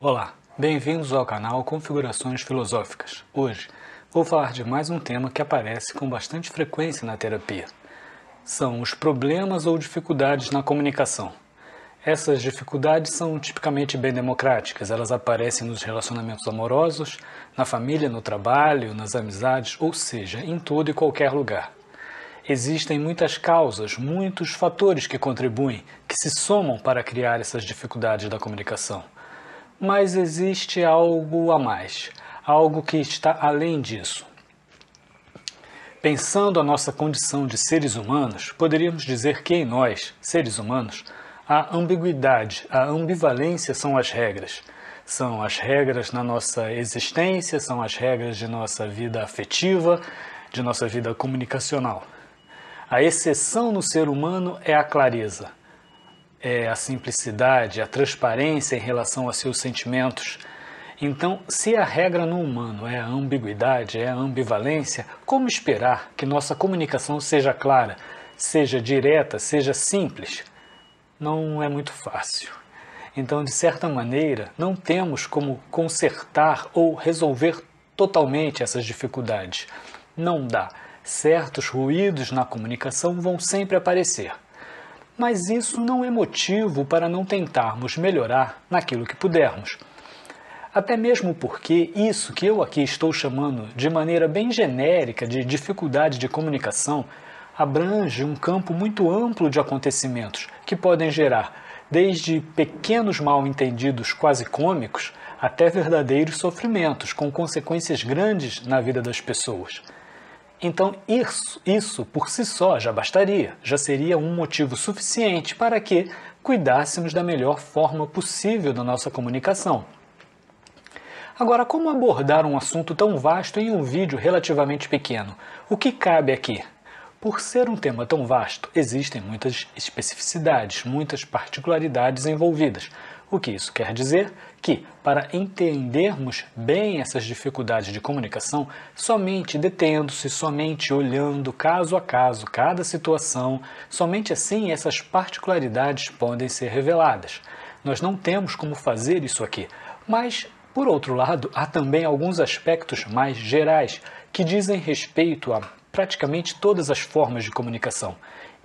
Olá, bem-vindos ao canal Configurações Filosóficas. Hoje vou falar de mais um tema que aparece com bastante frequência na terapia. São os problemas ou dificuldades na comunicação. Essas dificuldades são tipicamente bem democráticas, elas aparecem nos relacionamentos amorosos, na família, no trabalho, nas amizades, ou seja, em todo e qualquer lugar. Existem muitas causas, muitos fatores que contribuem, que se somam para criar essas dificuldades da comunicação. Mas existe algo a mais, algo que está além disso. Pensando a nossa condição de seres humanos, poderíamos dizer que em nós, seres humanos, a ambiguidade, a ambivalência são as regras. São as regras na nossa existência, são as regras de nossa vida afetiva, de nossa vida comunicacional. A exceção no ser humano é a clareza. É a simplicidade, a transparência em relação a seus sentimentos. Então, se a regra no humano é a ambiguidade, é a ambivalência, como esperar que nossa comunicação seja clara, seja direta, seja simples? Não é muito fácil. Então, de certa maneira, não temos como consertar ou resolver totalmente essas dificuldades. Não dá. Certos ruídos na comunicação vão sempre aparecer. Mas isso não é motivo para não tentarmos melhorar naquilo que pudermos. Até mesmo porque isso que eu aqui estou chamando de maneira bem genérica de dificuldade de comunicação abrange um campo muito amplo de acontecimentos que podem gerar desde pequenos mal-entendidos quase cômicos até verdadeiros sofrimentos com consequências grandes na vida das pessoas. Então isso por si só já bastaria, já seria um motivo suficiente para que cuidássemos da melhor forma possível da nossa comunicação. Agora, como abordar um assunto tão vasto em um vídeo relativamente pequeno? O que cabe aqui? Por ser um tema tão vasto, existem muitas especificidades, muitas particularidades envolvidas. O que isso quer dizer? Que, para entendermos bem essas dificuldades de comunicação, somente detendo-se, somente olhando caso a caso cada situação, somente assim essas particularidades podem ser reveladas. Nós não temos como fazer isso aqui, mas, por outro lado, há também alguns aspectos mais gerais que dizem respeito a praticamente todas as formas de comunicação.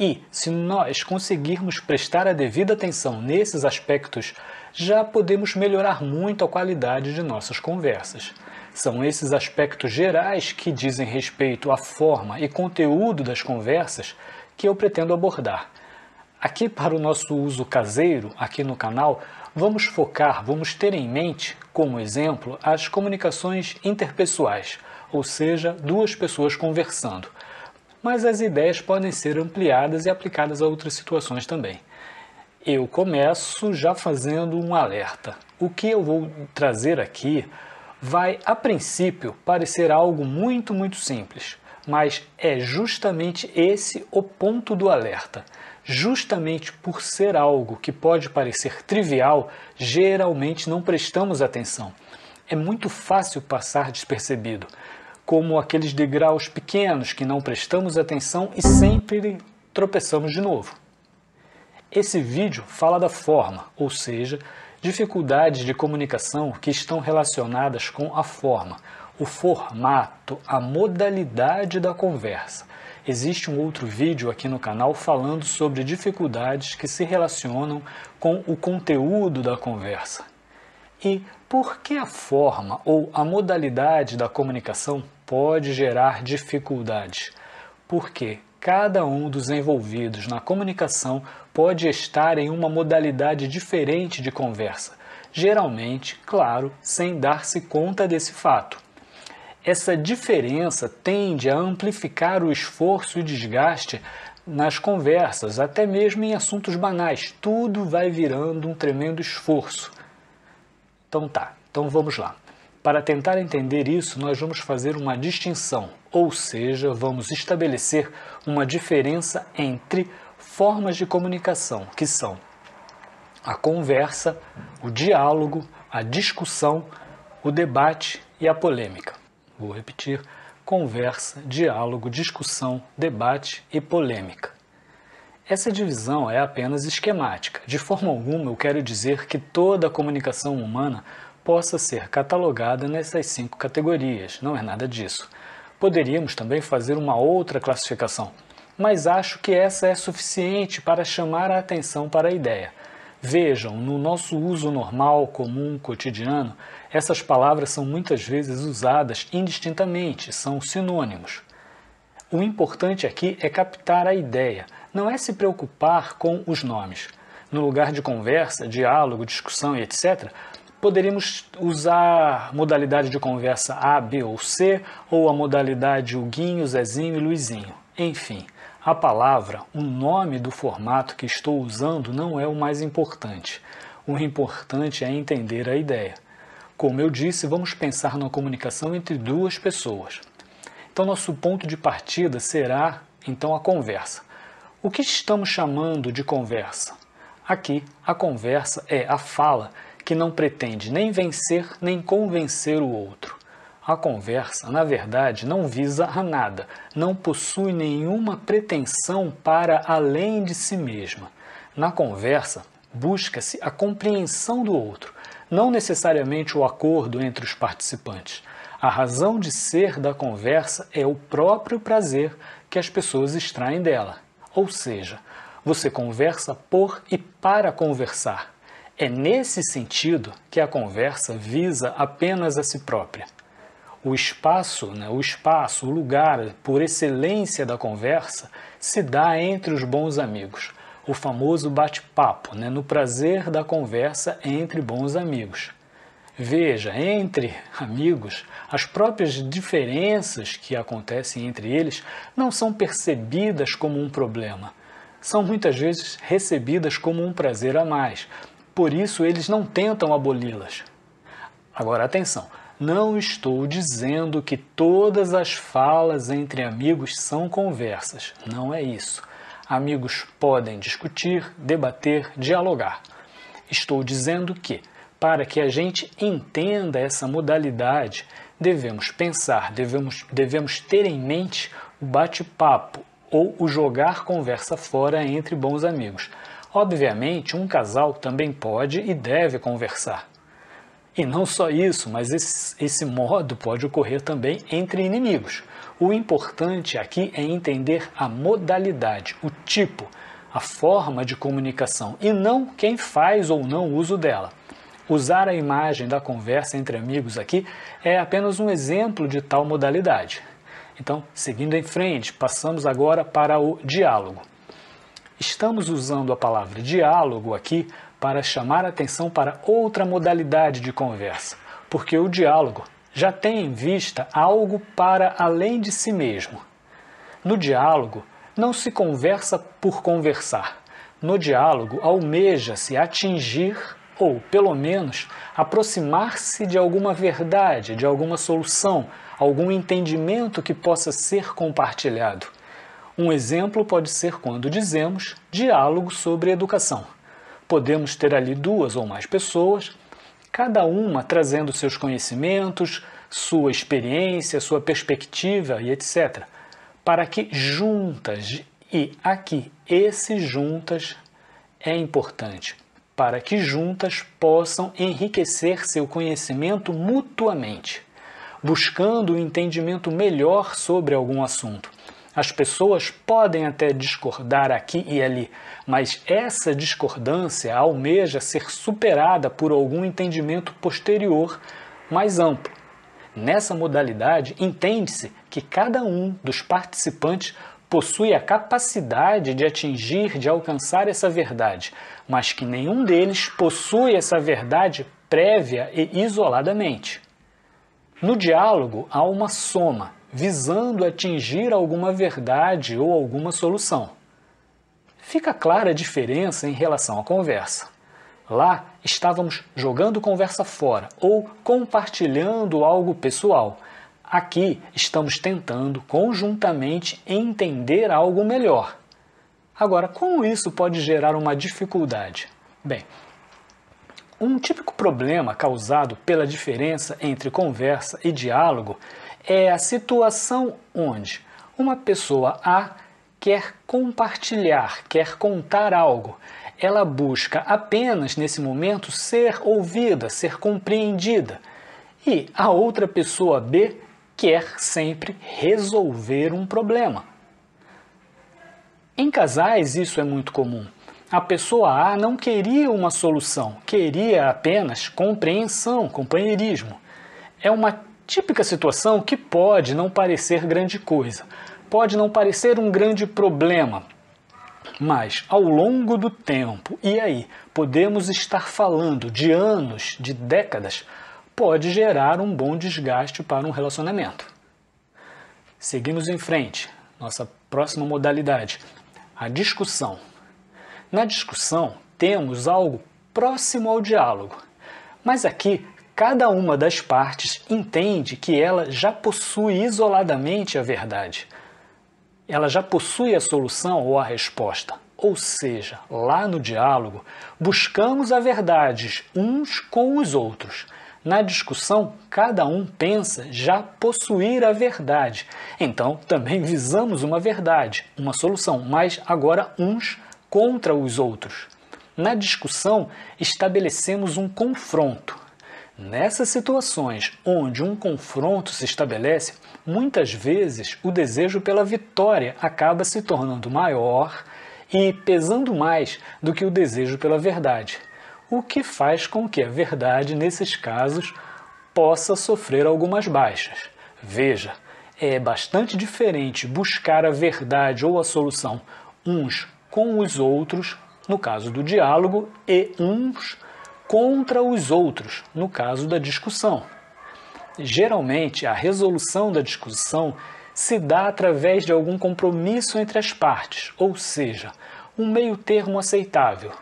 E, se nós conseguirmos prestar a devida atenção nesses aspectos, já podemos melhorar muito a qualidade de nossas conversas. São esses aspectos gerais que dizem respeito à forma e conteúdo das conversas que eu pretendo abordar. Aqui, para o nosso uso caseiro, aqui no canal, vamos ter em mente, como exemplo, as comunicações interpessoais, ou seja, duas pessoas conversando. Mas as ideias podem ser ampliadas e aplicadas a outras situações também. Eu começo já fazendo um alerta. O que eu vou trazer aqui vai, a princípio, parecer algo muito simples, mas é justamente esse o ponto do alerta. Justamente por ser algo que pode parecer trivial, geralmente não prestamos atenção. É muito fácil passar despercebido, como aqueles degraus pequenos que não prestamos atenção e sempre tropeçamos de novo. Esse vídeo fala da forma, ou seja, dificuldades de comunicação que estão relacionadas com a forma, o formato, a modalidade da conversa. Existe um outro vídeo aqui no canal falando sobre dificuldades que se relacionam com o conteúdo da conversa. E por que a forma ou a modalidade da comunicação pode gerar dificuldades? Porque cada um dos envolvidos na comunicação pode estar em uma modalidade diferente de conversa, geralmente, claro, sem dar-se conta desse fato. Essa diferença tende a amplificar o esforço e desgaste nas conversas, até mesmo em assuntos banais. Tudo vai virando um tremendo esforço. Então vamos lá. Para tentar entender isso, nós vamos fazer uma distinção, ou seja, vamos estabelecer uma diferença entre formas de comunicação, que são a conversa, o diálogo, a discussão, o debate e a polêmica. Vou repetir: conversa, diálogo, discussão, debate e polêmica. Essa divisão é apenas esquemática. De forma alguma eu quero dizer que toda a comunicação humana possa ser catalogada nessas 5 categorias. Não é nada disso. Poderíamos também fazer uma outra classificação, mas acho que essa é suficiente para chamar a atenção para a ideia. Vejam, no nosso uso normal, comum, cotidiano, essas palavras são muitas vezes usadas indistintamente, são sinônimos. O importante aqui é captar a ideia, não é se preocupar com os nomes. No lugar de conversa, diálogo, discussão e etc., poderíamos usar modalidade de conversa A, B ou C, ou a modalidade Huguinho, Zezinho e Luizinho. Enfim, a palavra, o nome do formato que estou usando não é o mais importante. O importante é entender a ideia. Como eu disse, vamos pensar na comunicação entre 2 pessoas. Então, nosso ponto de partida será, então, a conversa. O que estamos chamando de conversa? Aqui, a conversa é a fala que não pretende nem vencer nem convencer o outro. A conversa, na verdade, não visa a nada, não possui nenhuma pretensão para além de si mesma. Na conversa, busca-se a compreensão do outro, não necessariamente o acordo entre os participantes. A razão de ser da conversa é o próprio prazer que as pessoas extraem dela. Ou seja, você conversa por e para conversar. É nesse sentido que a conversa visa apenas a si própria. O espaço, o lugar por excelência da conversa se dá entre os bons amigos. O famoso bate-papo, no prazer da conversa entre bons amigos. Veja, entre amigos, as próprias diferenças que acontecem entre eles não são percebidas como um problema. São muitas vezes recebidas como um prazer a mais. Por isso, eles não tentam aboli-las. Agora, atenção, não estou dizendo que todas as falas entre amigos são conversas. Não é isso. Amigos podem discutir, debater, dialogar. Estou dizendo que, para que a gente entenda essa modalidade, devemos pensar, devemos ter em mente o bate-papo ou o jogar conversa fora entre bons amigos. Obviamente, um casal também pode e deve conversar. E não só isso, mas esse modo pode ocorrer também entre inimigos. O importante aqui é entender a modalidade, o tipo, a forma de comunicação e não quem faz ou não uso dela. Usar a imagem da conversa entre amigos aqui é apenas um exemplo de tal modalidade. Então, seguindo em frente, passamos agora para o diálogo. Estamos usando a palavra diálogo aqui para chamar a atenção para outra modalidade de conversa, porque o diálogo já tem em vista algo para além de si mesmo. No diálogo, não se conversa por conversar. No diálogo, almeja-se atingir ou, pelo menos, aproximar-se de alguma verdade, de alguma solução, algum entendimento que possa ser compartilhado. Um exemplo pode ser quando dizemos diálogo sobre educação. Podemos ter ali 2 ou mais pessoas, cada uma trazendo seus conhecimentos, sua experiência, sua perspectiva e etc., para que juntas, e aqui esse juntas é importante, para que juntas possam enriquecer seu conhecimento mutuamente, buscando um entendimento melhor sobre algum assunto. As pessoas podem até discordar aqui e ali, mas essa discordância almeja ser superada por algum entendimento posterior mais amplo. Nessa modalidade, entende-se que cada um dos participantes possui a capacidade de atingir, de alcançar essa verdade, mas que nenhum deles possui essa verdade prévia e isoladamente. No diálogo, há uma soma, visando atingir alguma verdade ou alguma solução. Fica clara a diferença em relação à conversa. Lá, estávamos jogando conversa fora ou compartilhando algo pessoal. Aqui, estamos tentando conjuntamente entender algo melhor. Agora, como isso pode gerar uma dificuldade? Bem, um típico problema causado pela diferença entre conversa e diálogo é a situação onde uma pessoa A quer compartilhar, quer contar algo. Ela busca apenas, nesse momento, ser ouvida, ser compreendida. E a outra pessoa B quer sempre resolver um problema. Em casais, isso é muito comum. A pessoa A não queria uma solução, queria apenas compreensão, companheirismo. É uma típica situação que pode não parecer grande coisa, pode não parecer um grande problema, mas ao longo do tempo, e aí podemos estar falando de anos, de décadas, pode gerar um bom desgaste para um relacionamento. Seguimos em frente, nossa próxima modalidade, a discussão. Na discussão, temos algo próximo ao diálogo, mas aqui cada uma das partes entende que ela já possui isoladamente a verdade. Ela já possui a solução ou a resposta. Ou seja, lá no diálogo, buscamos a verdade uns com os outros. Na discussão, cada um pensa já possuir a verdade. Então, também visamos uma verdade, uma solução, mas agora uns contra os outros. Na discussão, estabelecemos um confronto. Nessas situações onde um confronto se estabelece, muitas vezes o desejo pela vitória acaba se tornando maior e pesando mais do que o desejo pela verdade, o que faz com que a verdade, nesses casos, possa sofrer algumas baixas. Veja, é bastante diferente buscar a verdade ou a solução uns com os outros, no caso do diálogo, e uns contra os outros, no caso da discussão. Geralmente, a resolução da discussão se dá através de algum compromisso entre as partes, ou seja, um meio termo aceitável.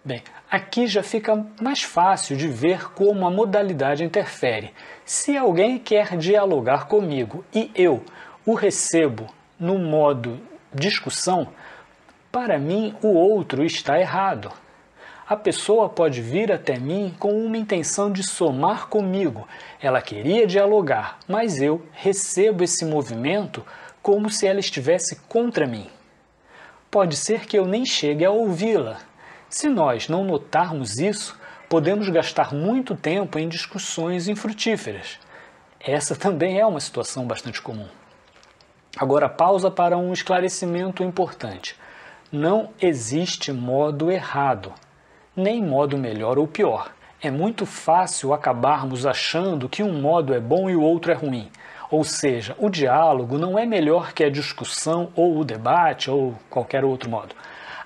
Bem, aqui já fica mais fácil de ver como a modalidade interfere. Se alguém quer dialogar comigo e eu o recebo no modo discussão, para mim o outro está errado. A pessoa pode vir até mim com uma intenção de somar comigo. Ela queria dialogar, mas eu recebo esse movimento como se ela estivesse contra mim. Pode ser que eu nem chegue a ouvi-la. Se nós não notarmos isso, podemos gastar muito tempo em discussões infrutíferas. Essa também é uma situação bastante comum. Agora, pausa para um esclarecimento importante. Não existe modo errado, nem modo melhor ou pior. É muito fácil acabarmos achando que um modo é bom e o outro é ruim. Ou seja, o diálogo não é melhor que a discussão ou o debate ou qualquer outro modo.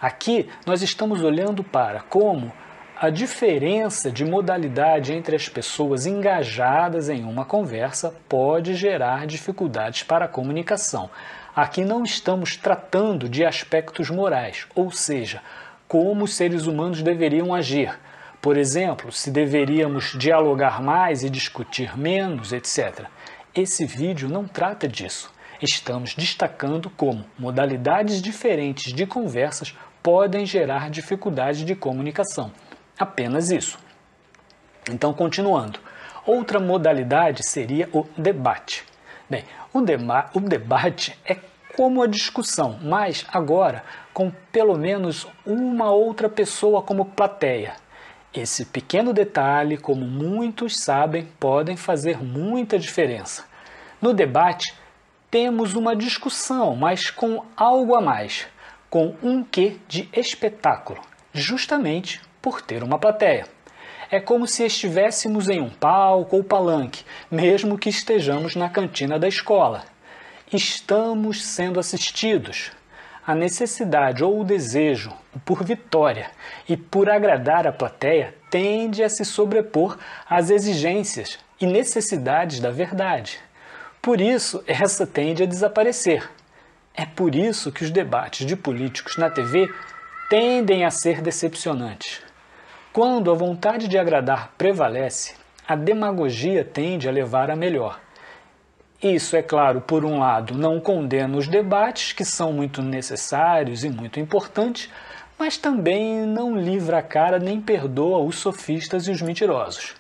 Aqui nós estamos olhando para como a diferença de modalidade entre as pessoas engajadas em uma conversa pode gerar dificuldades para a comunicação. Aqui não estamos tratando de aspectos morais, ou seja, como os seres humanos deveriam agir. Por exemplo, se deveríamos dialogar mais e discutir menos, etc. Esse vídeo não trata disso. Estamos destacando como modalidades diferentes de conversas podem gerar dificuldades de comunicação. Apenas isso. Então, continuando. Outra modalidade seria o debate. Bem, o debate é como a discussão, mas agora com pelo menos uma outra pessoa como plateia. Esse pequeno detalhe, como muitos sabem, podem fazer muita diferença. No debate, temos uma discussão, mas com algo a mais, com um quê de espetáculo, justamente por ter uma plateia. É como se estivéssemos em um palco ou palanque, mesmo que estejamos na cantina da escola. Estamos sendo assistidos. A necessidade ou o desejo por vitória e por agradar a plateia tende a se sobrepor às exigências e necessidades da verdade. Por isso, essa tende a desaparecer. É por isso que os debates de políticos na TV tendem a ser decepcionantes. Quando a vontade de agradar prevalece, a demagogia tende a levar a melhor. Isso, é claro, por um lado, não condena os debates, que são muito necessários e muito importantes, mas também não livra a cara nem perdoa os sofistas e os mentirosos.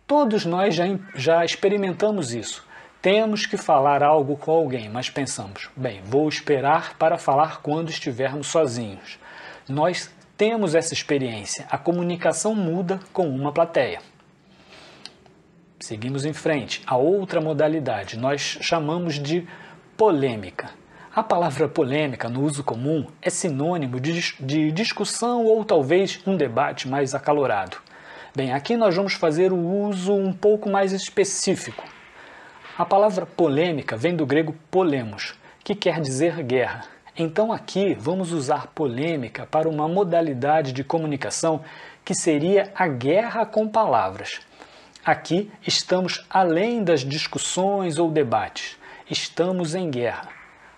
Todos nós já experimentamos isso. temos que falar algo com alguém, mas pensamos, bem, vou esperar para falar quando estivermos sozinhos. Nós temos essa experiência, a comunicação muda com uma plateia. Seguimos em frente, a outra modalidade, nós chamamos de polêmica. A palavra polêmica, no uso comum, é sinônimo de discussão ou talvez um debate mais acalorado. Bem, aqui nós vamos fazer o uso um pouco mais específico. A palavra polêmica vem do grego polemos, que quer dizer guerra. Então aqui vamos usar polêmica para uma modalidade de comunicação que seria a guerra com palavras. Aqui estamos além das discussões ou debates, estamos em guerra.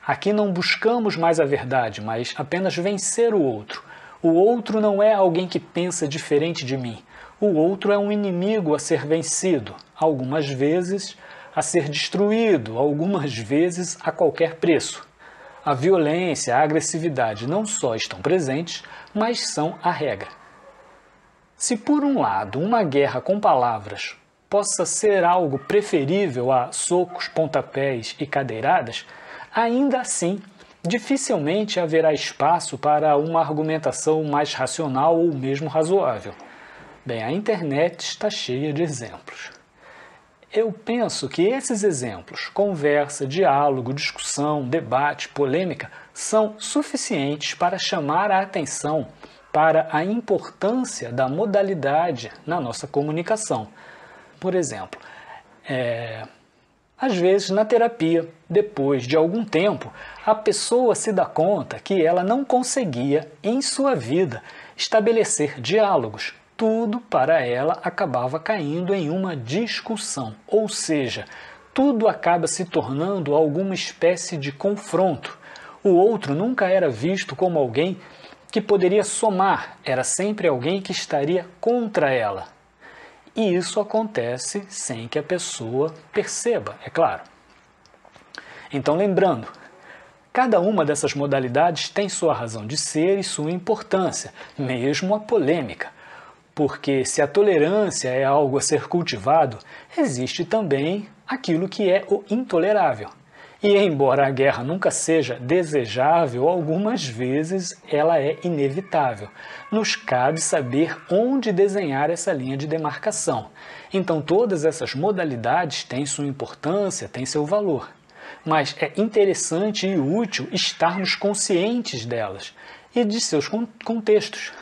Aqui não buscamos mais a verdade, mas apenas vencer o outro. O outro não é alguém que pensa diferente de mim. O outro é um inimigo a ser vencido, algumas vezes a ser destruído, algumas vezes a qualquer preço. A violência, a agressividade não só estão presentes, mas são a regra. Se por um lado uma guerra com palavras possa ser algo preferível a socos, pontapés e cadeiradas, ainda assim, dificilmente haverá espaço para uma argumentação mais racional ou mesmo razoável. Bem, a internet está cheia de exemplos. Eu penso que esses exemplos, conversa, diálogo, discussão, debate, polêmica, são suficientes para chamar a atenção para a importância da modalidade na nossa comunicação. Por exemplo, às vezes na terapia, depois de algum tempo, a pessoa se dá conta que ela não conseguia, em sua vida, estabelecer diálogos. Tudo para ela acabava caindo em uma discussão, ou seja, tudo acaba se tornando alguma espécie de confronto. O outro nunca era visto como alguém que poderia somar, era sempre alguém que estaria contra ela. E isso acontece sem que a pessoa perceba, é claro. Então, lembrando, cada uma dessas modalidades tem sua razão de ser e sua importância, mesmo a polêmica. Porque se a tolerância é algo a ser cultivado, existe também aquilo que é o intolerável. E embora a guerra nunca seja desejável, algumas vezes ela é inevitável. Nos cabe saber onde desenhar essa linha de demarcação. Então todas essas modalidades têm sua importância, têm seu valor. Mas é interessante e útil estarmos conscientes delas e de seus contextos.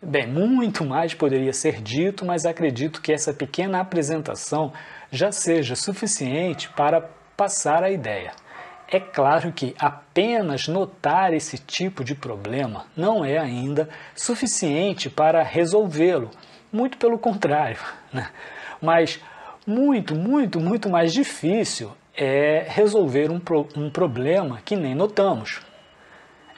Bem, muito mais poderia ser dito, mas acredito que essa pequena apresentação já seja suficiente para passar a ideia. É claro que apenas notar esse tipo de problema não é ainda suficiente para resolvê-lo, muito pelo contrário, né? Mas muito mais difícil é resolver um problema que nem notamos.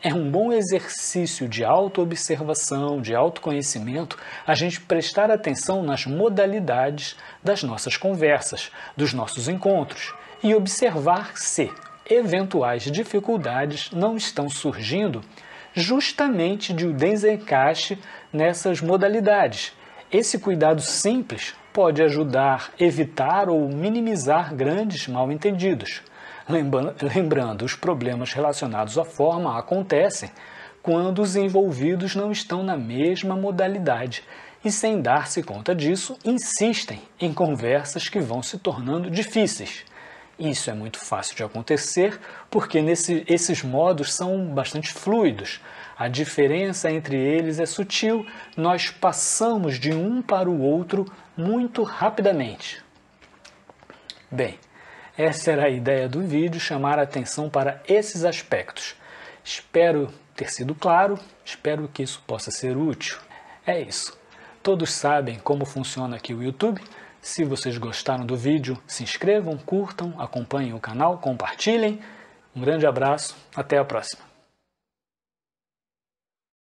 É um bom exercício de autoobservação, de autoconhecimento, a gente prestar atenção nas modalidades das nossas conversas, dos nossos encontros, e observar se eventuais dificuldades não estão surgindo justamente de um desencaixe nessas modalidades. Esse cuidado simples pode ajudar a evitar ou minimizar grandes mal-entendidos. Lembrando, os problemas relacionados à forma acontecem quando os envolvidos não estão na mesma modalidade e, sem dar-se conta disso, insistem em conversas que vão se tornando difíceis. Isso é muito fácil de acontecer porque esses modos são bastante fluidos. A diferença entre eles é sutil, nós passamos de um para o outro muito rapidamente. Bem, essa era a ideia do vídeo, chamar a atenção para esses aspectos. Espero ter sido claro, espero que isso possa ser útil. É isso. Todos sabem como funciona aqui o YouTube. Se vocês gostaram do vídeo, se inscrevam, curtam, acompanhem o canal, compartilhem. Um grande abraço, até a próxima.